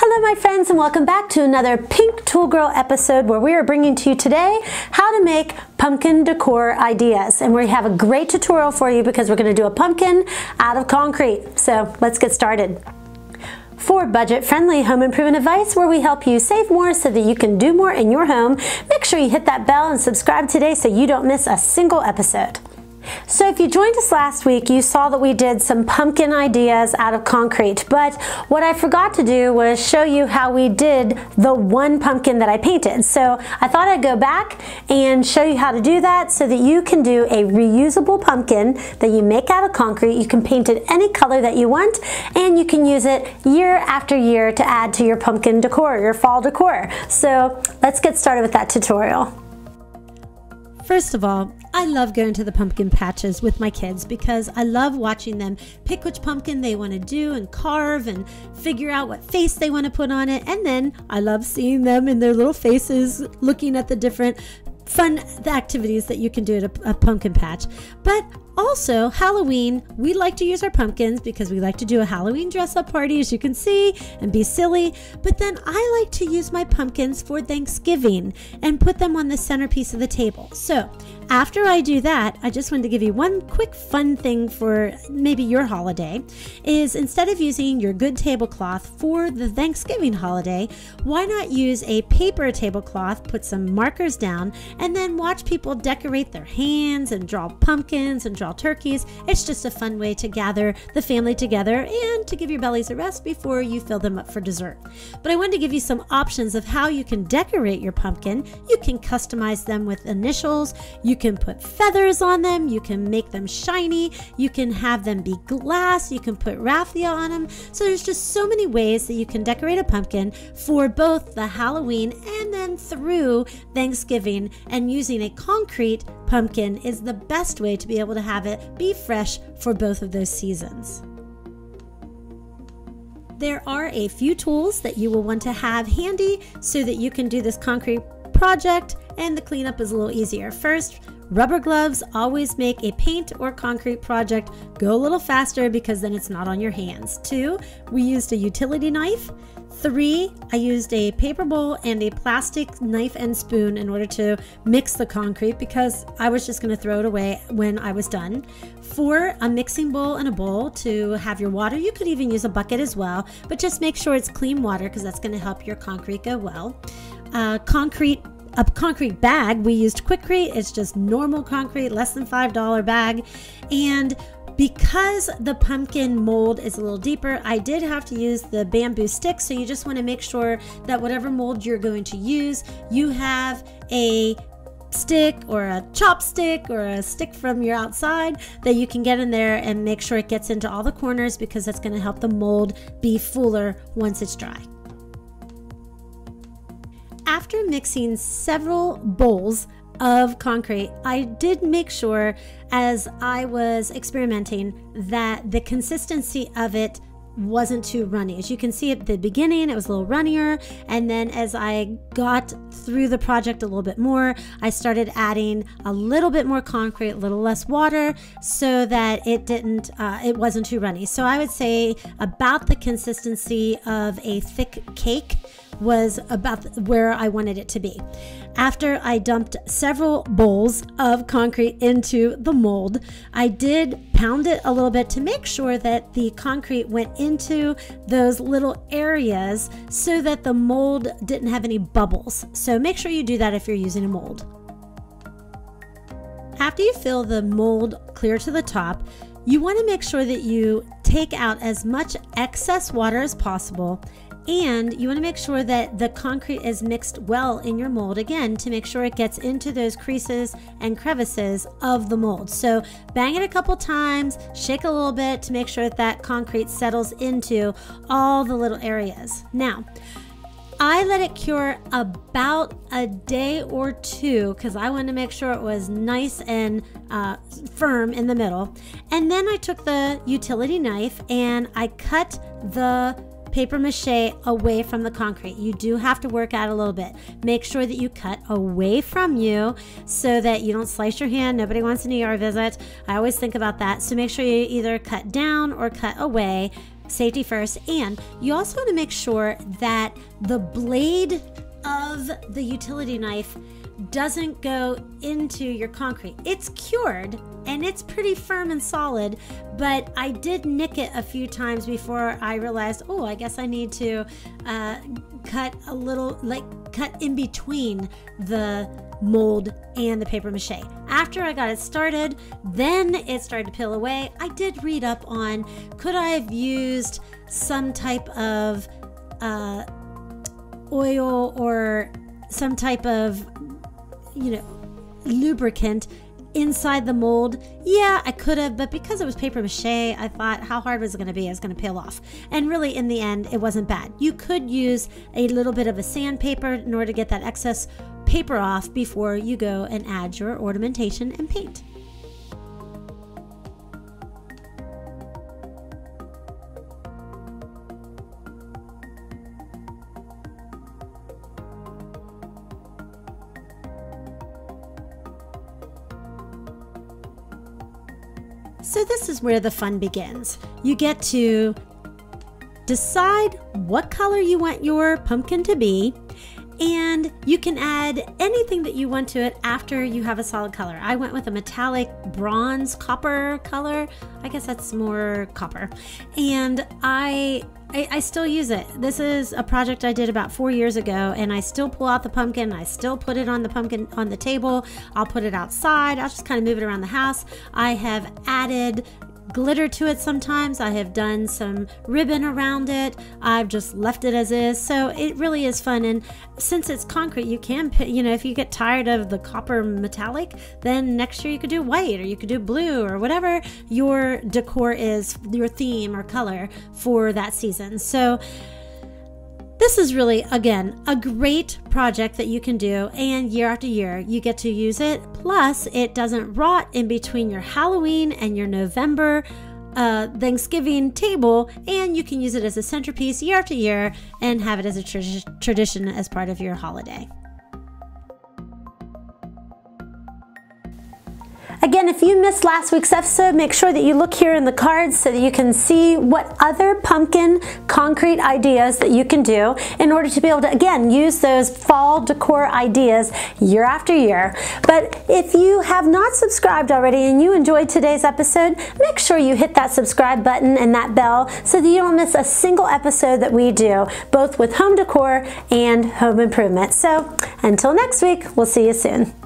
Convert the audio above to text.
Hello my friends and welcome back to another PinkToolGirl episode where we are bringing to you today how to make pumpkin decor ideas. And we have a great tutorial for you because we're going to do a pumpkin out of concrete. So let's get started. For budget-friendly home improvement advice where we help you save more so that you can do more in your home, make sure you hit that bell and subscribe today so you don't miss a single episode. So if you joined us last week, you saw that we did some pumpkin ideas out of concrete, but what I forgot to do was show you how we did the one pumpkin that I painted. So I thought I'd go back and show you how to do that so that you can do a reusable pumpkin that you make out of concrete. You can paint it any color that you want, and you can use it year after year to add to your pumpkin decor, your fall decor. So let's get started with that tutorial. First of all, I love going to the pumpkin patches with my kids because I love watching them pick which pumpkin they want to do and carve and figure out what face they want to put on it. And then I love seeing them in their little faces looking at the different fun activities that you can do at a pumpkin patch. But also Halloween, we like to use our pumpkins because we like to do a Halloween dress-up party, as you can see, and be silly. But then I like to use my pumpkins for Thanksgiving and put them on the centerpiece of the table. So after I do that, I just wanted to give you one quick fun thing for maybe your holiday is instead of using your good tablecloth for the Thanksgiving holiday, why not use a paper tablecloth, put some markers down, and then watch people decorate their hands and draw pumpkins and draw turkeys. It's just a fun way to gather the family together and to give your bellies a rest before you fill them up for dessert. But I wanted to give you some options of how you can decorate your pumpkin. You can customize them with initials. You can put feathers on them. You can make them shiny. You can have them be glass. You can put raffia on them. So there's just so many ways that you can decorate a pumpkin for both the Halloween and then through Thanksgiving, and using a concrete pumpkin is the best way to be able to have it be fresh for both of those seasons. There are a few tools that you will want to have handy so that you can do this concrete project and the cleanup is a little easier. First, rubber gloves always make a paint or concrete project go a little faster because then it's not on your hands. 2, we used a utility knife. 3, I used a paper bowl and a plastic knife and spoon in order to mix the concrete because I was just going to throw it away when I was done. 4, a mixing bowl and a bowl to have your water. You could even use a bucket as well, but just make sure it's clean water because that's going to help your concrete go well. A concrete bag, we used Quikrete. It's just normal concrete, less than $5 bag. And because the pumpkin mold is a little deeper, I did have to use the bamboo stick. So you just want to make sure that whatever mold you're going to use, you have a stick or a chopstick or a stick from your outside that you can get in there and make sure it gets into all the corners because that's going to help the mold be fuller once it's dry. After mixing several bowls of concrete, I did make sure as I was experimenting that the consistency of it wasn't too runny. As you can see at the beginning, it was a little runnier, and then as I got through the project a little bit more, I started adding a little bit more concrete, a little less water, so that it wasn't too runny. So I would say about the consistency of a thick cake was about where I wanted it to be. After I dumped several bowls of concrete into the mold, I did pound it a little bit to make sure that the concrete went into those little areas so that the mold didn't have any bubbles. So make sure you do that if you're using a mold. After you fill the mold clear to the top, you want to make sure that you take out as much excess water as possible, and you want to make sure that the concrete is mixed well in your mold, again, to make sure it gets into those creases and crevices of the mold. So bang it a couple times, shake a little bit to make sure that that concrete settles into all the little areas. Now, I let it cure about a day or 2 because I wanted to make sure it was nice and firm in the middle. And then I took the utility knife and I cut the paper mache away from the concrete. You do have to work out a little bit. Make sure that you cut away from you so that you don't slice your hand. Nobody wants an ER visit. I always think about that. So make sure you either cut down or cut away safety first. And you also want to make sure that the blade of the utility knife doesn't go into your concrete. It's cured and it's pretty firm and solid, but I did nick it a few times before I realized, oh, I guess I need to cut a little, cut in between the mold and the paper mache. After I got it started, then it started to peel away. I did read up on, could I have used some type of oil or some type of, lubricant inside the mold? Yeah, I could have, but because it was paper mache, I thought, how hard was it going to be? It was going to peel off. And really, in the end, it wasn't bad. You could use a little bit of a sandpaper in order to get that excess paper off before you go and add your ornamentation and paint. So this is where the fun begins. You get to decide what color you want your pumpkin to be, and you can add anything that you want to it after you have a solid color. I went with a metallic bronze copper color. I guess that's more copper. And I still use it. This is a project I did about 4 years ago, and I still pull out the pumpkin. I still put it on the pumpkin on the table. I'll put it outside. I'll just kind of move it around the house. I have added glitter to it sometimes. I have done some ribbon around it. I've just left it as is. So it really is fun. And since it's concrete, you can, if you get tired of the copper metallic, then next year you could do white, or you could do blue, or whatever your decor is, your theme or color for that season. So this is really, again, a great project that you can do, and year after year you get to use it. Plus, it doesn't rot in between your Halloween and your November Thanksgiving table, and you can use it as a centerpiece year after year and have it as a tradition as part of your holiday. Again, if you missed last week's episode, make sure that you look here in the cards so that you can see what other pumpkin concrete ideas that you can do in order to be able to, again, use those fall decor ideas year after year. But if you have not subscribed already and you enjoyed today's episode, make sure you hit that subscribe button and that bell so that you don't miss a single episode that we do, both with home decor and home improvement. So until next week, we'll see you soon.